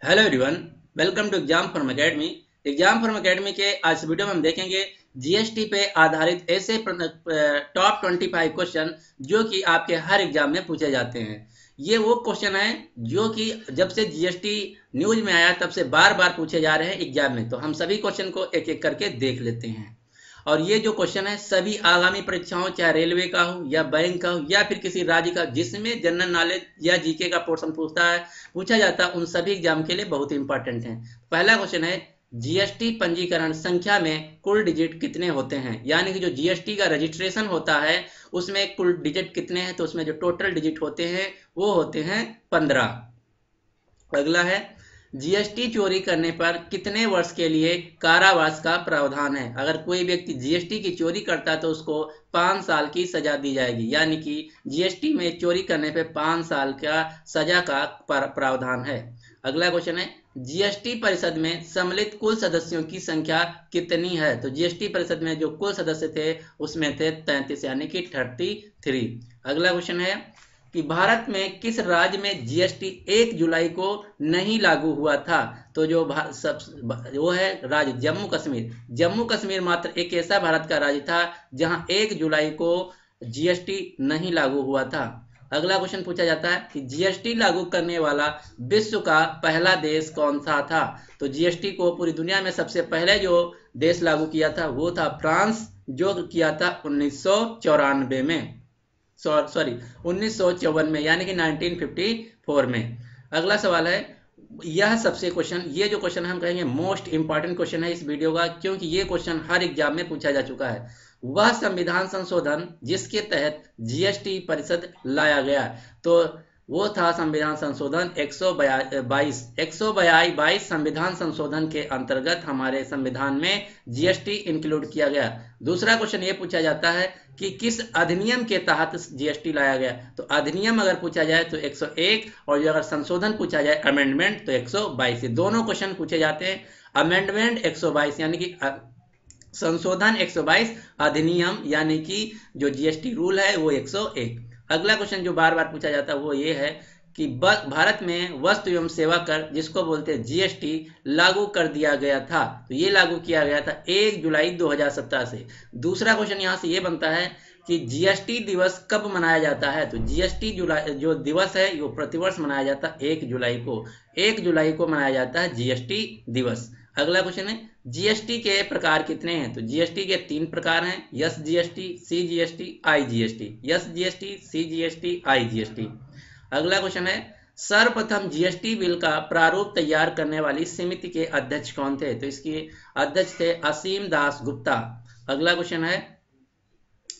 Hello everyone, welcome to exam form academy. Exam form academy के आज इस video में हम देखेंगे जीएसटी पे आधारित ऐसे टॉप 25 क्वेश्चन जो कि आपके हर एग्जाम में पूछे जाते हैं। ये वो क्वेश्चन है जो कि जब से जीएसटी न्यूज में आया तब से बार बार पूछे जा रहे हैं एग्जाम में। तो हम सभी क्वेश्चन को एक एक करके देख लेते हैं। और ये जो क्वेश्चन है सभी आगामी परीक्षाओं, चाहे रेलवे का हो या बैंक का हो या फिर किसी राज्य का जिसमें जनरल नॉलेज या जीके का पोर्शन पूछा जाता है, उन सभी एग्जाम के लिए बहुत इंपॉर्टेंट है। पहला क्वेश्चन है, जीएसटी पंजीकरण संख्या में कुल डिजिट कितने होते हैं? यानी कि जो जीएसटी का रजिस्ट्रेशन होता है उसमें कुल डिजिट कितने हैं? तो उसमें जो टोटल डिजिट होते हैं वो होते हैं 15। अगला है, जीएसटी चोरी करने पर कितने वर्ष के लिए कारावास का प्रावधान है? अगर कोई व्यक्ति जीएसटी की चोरी करता है तो उसको 5 साल की सजा दी जाएगी। यानी कि जीएसटी में चोरी करने पे 5 साल का सजा का प्रावधान है। अगला क्वेश्चन है, जीएसटी परिषद में सम्मिलित कुल सदस्यों की संख्या कितनी है? तो जीएसटी परिषद में जो कुल सदस्य थे उसमें थे 33, यानी कि 33। अगला क्वेश्चन है कि भारत में किस राज्य में जीएसटी 1 जुलाई को नहीं लागू हुआ था? तो जो वो है राज्य जम्मू कश्मीर। जम्मू कश्मीर मात्र एक ऐसा भारत का राज्य था जहां 1 जुलाई को जीएसटी नहीं लागू हुआ था। अगला क्वेश्चन पूछा जाता है कि जीएसटी लागू करने वाला विश्व का पहला देश कौन सा था? तो जीएसटी को पूरी दुनिया में सबसे पहले जो देश लागू किया था वो था फ्रांस, जो किया था 1994 में, 1954 में, यानी कि 1954 में। अगला सवाल है, ये जो क्वेश्चन हम कहेंगे मोस्ट इंपॉर्टेंट क्वेश्चन है इस वीडियो का, क्योंकि ये क्वेश्चन हर एग्जाम में पूछा जा चुका है। वह संविधान संशोधन जिसके तहत जीएसटी परिषद लाया गया, तो वो था संविधान संशोधन 122 संविधान संशोधन के अंतर्गत हमारे संविधान में जीएसटी इंक्लूड किया गया। दूसरा क्वेश्चन ये पूछा जाता है कि किस अधिनियम के तहत जीएसटी लाया गया? तो अधिनियम अगर पूछा जाए तो 101, और अगर संशोधन पूछा जाए अमेंडमेंट तो 122। दोनों क्वेश्चन पूछे जाते हैं। अमेंडमेंट 122 यानी कि संशोधन 122, अधिनियम यानी कि जो जीएसटी रूल है वो 101। अगला क्वेश्चन जो बार बार पूछा जाता है वो ये है कि भारत में वस्तु एवं सेवा कर, जिसको बोलते हैं जीएसटी, लागू कर दिया गया था। तो ये लागू किया गया था 1 जुलाई 2017 से। दूसरा क्वेश्चन यहाँ से ये बनता है कि जीएसटी दिवस कब मनाया जाता है? तो जीएसटी जुलाई जो दिवस है वो प्रतिवर्ष मनाया जाता है 1 जुलाई को। 1 जुलाई को मनाया जाता है जीएसटी दिवस। अगला क्वेश्चन है, जीएसटी के प्रकार कितने हैं? तो जीएसटी के 3 प्रकार हैं, S GST, C GST, I GST. S GST, C GST, I GST. अगला क्वेश्चन है, सर्वप्रथम जीएसटी बिल का प्रारूप तैयार करने वाली समिति के अध्यक्ष कौन थे? तो इसके अध्यक्ष थे असीम दास गुप्ता। अगला क्वेश्चन है,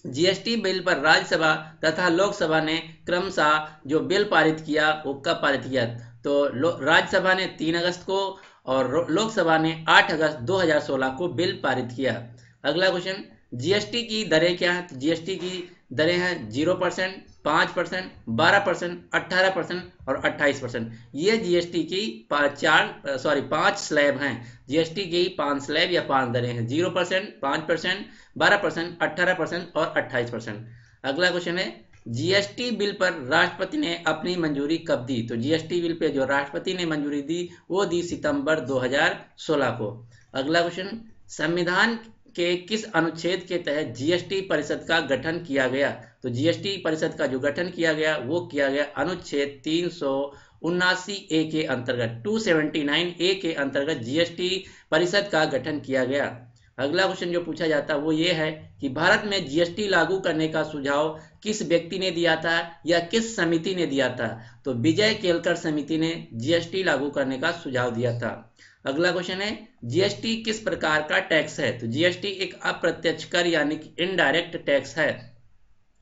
जीएसटी बिल पर राज्यसभा तथा लोकसभा ने क्रमशः जो बिल पारित किया वो कब पारित किया? तो राज्यसभा ने 3 अगस्त को और लोकसभा ने 8 अगस्त 2016 को बिल पारित किया। अगला क्वेश्चन, जीएसटी की दरें क्या है? तो जीएसटी की दरें हैं 0%, 5%, 12%, 18% और 28%। ये जीएसटी की 5 स्लैब हैं। जीएसटी की 5 स्लैब या 5 दरें हैं, 0%, 5%, 12%, 18% और 28%। अगला क्वेश्चन है, जीएसटी बिल पर राष्ट्रपति ने अपनी मंजूरी कब दी? तो जीएसटी बिल पे जो राष्ट्रपति ने मंजूरी दी वो दी सितंबर 2016 को। अगला क्वेश्चन, संविधान के किस अनुच्छेद के तहत जीएसटी परिषद का गठन किया गया? तो जीएसटी परिषद का जो गठन किया गया वो किया गया अनुच्छेद 379A के अंतर्गत, 279A के अंतर्गत जीएसटी परिषद का गठन किया गया। अगला क्वेश्चन जो पूछा जाता है वो ये है कि भारत में जीएसटी लागू करने का सुझाव किस व्यक्ति ने दिया था या किस समिति ने दिया था? तो विजय केलकर समिति ने जीएसटी लागू करने का सुझाव दिया था। अगला क्वेश्चन है, जीएसटी किस प्रकार का टैक्स है? तो जीएसटी एक अप्रत्यक्ष कर यानी कि इनडायरेक्ट टैक्स है।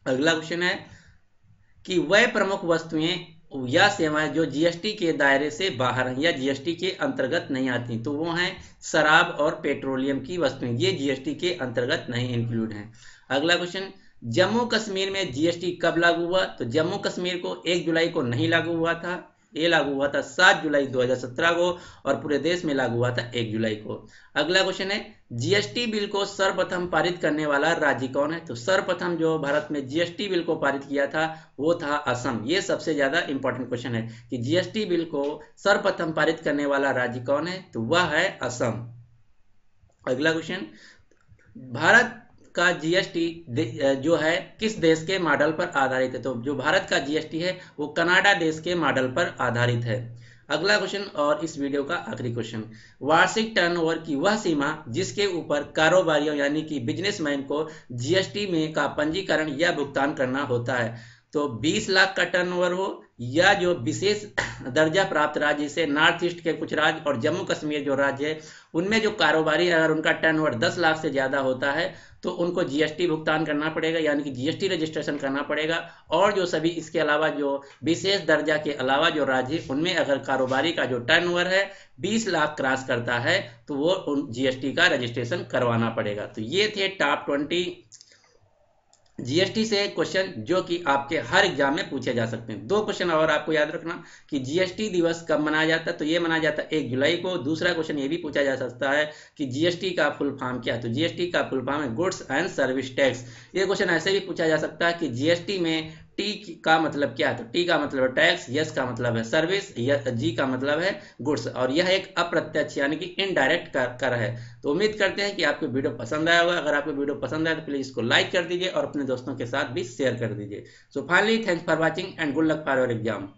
अगला क्वेश्चन है कि वह प्रमुख वस्तुएं या सेवाएं जो जीएसटी के दायरे से बाहर हैं या जीएसटी के अंतर्गत नहीं आती, तो वो हैं शराब और पेट्रोलियम की वस्तुएं, ये जीएसटी के अंतर्गत नहीं इंक्लूड हैं। अगला क्वेश्चन, जम्मू कश्मीर में जीएसटी कब लागू हुआ? तो जम्मू कश्मीर को 1 जुलाई को नहीं लागू हुआ था। ये लागू हुआ था 7 जुलाई 2017 को और पूरे देश में लागू हुआ था 1 जुलाई को। अगला क्वेश्चन है जीएसटी बिल को सर्वप्रथम पारित करने वाला राज्य कौन है? तो सर्वप्रथम जो भारत में जीएसटी बिल को पारित किया था वो था असम। ये सबसे ज्यादा इंपॉर्टेंट क्वेश्चन है कि जीएसटी बिल को सर्वप्रथम पारित करने वाला राज्य कौन है? तो वह है असम। अगला क्वेश्चन, भारत का जीएसटी जो है किस देश के मॉडल पर आधारित है? तो जो भारत का जीएसटी है वो कनाडा देश के मॉडल पर आधारित है। अगला क्वेश्चन और इस वीडियो का आखिरी क्वेश्चन, वार्षिक टर्नओवर की वह सीमा जिसके ऊपर कारोबारियों यानी कि बिजनेसमैन को जीएसटी में का पंजीकरण या भुगतान करना होता है। तो 20 लाख का टर्नओवर हो या जो विशेष दर्जा प्राप्त राज्य जैसे नॉर्थ ईस्ट के कुछ राज्य और जम्मू कश्मीर जो राज्य है उनमें जो कारोबारी अगर उनका टर्नओवर 10 लाख से ज्यादा होता है तो उनको जीएसटी भुगतान करना पड़ेगा यानी कि जीएसटी रजिस्ट्रेशन करना पड़ेगा। और जो सभी इसके अलावा जो विशेष दर्जा के अलावा जो राज्य उनमें अगर कारोबारी का जो टर्नओवर है 20 लाख क्रॉस करता है तो वो जीएसटी का रजिस्ट्रेशन करवाना पड़ेगा। तो ये थे टॉप 20 जीएसटी से क्वेश्चन जो कि आपके हर एग्जाम में पूछे जा सकते हैं। 2 क्वेश्चन और आपको याद रखना कि जीएसटी दिवस कब मनाया जाता है? तो ये मनाया जाता है 1 जुलाई को। दूसरा क्वेश्चन ये भी पूछा जा सकता है कि जीएसटी का फुल फॉर्म क्या है? तो जीएसटी का फुल फॉर्म है गुड्स एंड सर्विस टैक्स। ये क्वेश्चन ऐसे भी पूछा जा सकता है कि जीएसटी में टी का मतलब क्या है? तो टी का मतलब है टैक्स, यस का मतलब है सर्विस, जी का मतलब है गुड्स और यह एक अप्रत्यक्ष यानी कि इनडायरेक्ट कर है। तो उम्मीद करते हैं कि आपको वीडियो पसंद आया होगा। अगर आपको वीडियो पसंद आया तो प्लीज इसको लाइक कर दीजिए और अपने दोस्तों के साथ भी शेयर कर दीजिए। So finally thanks for watching and good luck for your exam.